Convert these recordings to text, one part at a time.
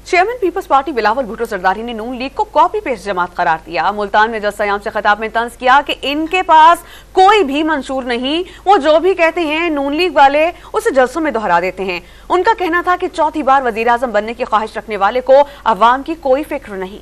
Chairman people's party Bilawal Bhutto Zardari ने Noon league को copy paste जमात करार दिया। मुल्तान में जज सयाम से खिताब में तंज किया कि इनके पास कोई भी मंशूर नहीं, वो जो भी कहते हैं नून लीग वाले उसे जलसों में दोहरा देते हैं। उनका कहना था कि चौथी बार वजीर आजम बनने की ख्वाहिश रखने वाले को अवाम की कोई फिक्र नहीं।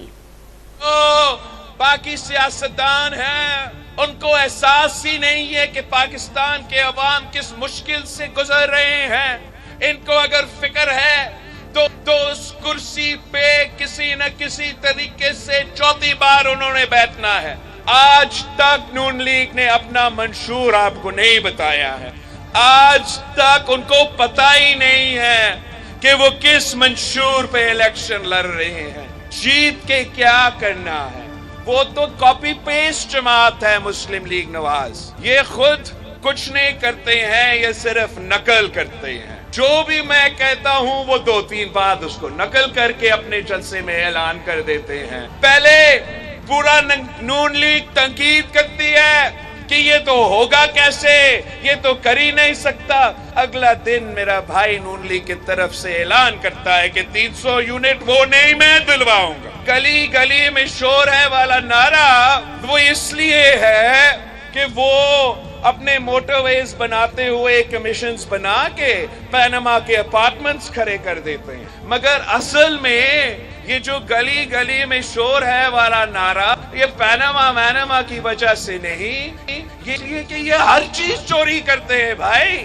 पाकि सियासतदान है, उनको एहसास ही नहीं है कि पाकिस्तान के अवाम किस मुश्किल से गुजर रहे हैं। इनको अगर फिक्र है तो उस कुर्सी पे किसी न किसी तरीके से चौथी बार उन्होंने बैठना है। आज तक नून लीग ने अपना मंशूर आपको नहीं बताया है। आज तक उनको पता ही नहीं है कि वो किस मंशूर पे इलेक्शन लड़ रहे हैं, जीत के क्या करना है। वो तो कॉपी पेस्ट जमात है मुस्लिम लीग नवाज। ये खुद कुछ नहीं करते हैं, ये सिर्फ नकल करते हैं। जो भी मैं कहता हूं वो 2-3 बार उसको नकल करके अपने जलसे में ऐलान कर देते हैं। पहले पूरा नून लीग तंकीद करती है कि ये तो होगा कैसे, ये तो कर ही नहीं सकता। अगला दिन मेरा भाई नून लीग की तरफ से ऐलान करता है कि 300 यूनिट वो नहीं मैं दिलवाऊंगा। गली गली में शोर है वाला नारा वो इसलिए है कि वो अपने मोटरवेज बनाते हुए कमीशंस बना के पैनामा के अपार्टमेंट्स खड़े कर देते हैं। मगर असल में ये जो गली गली में शोर है वाला नारा ये पैनामा की वजह से नहीं, ये कि ये हर चीज चोरी करते हैं भाई।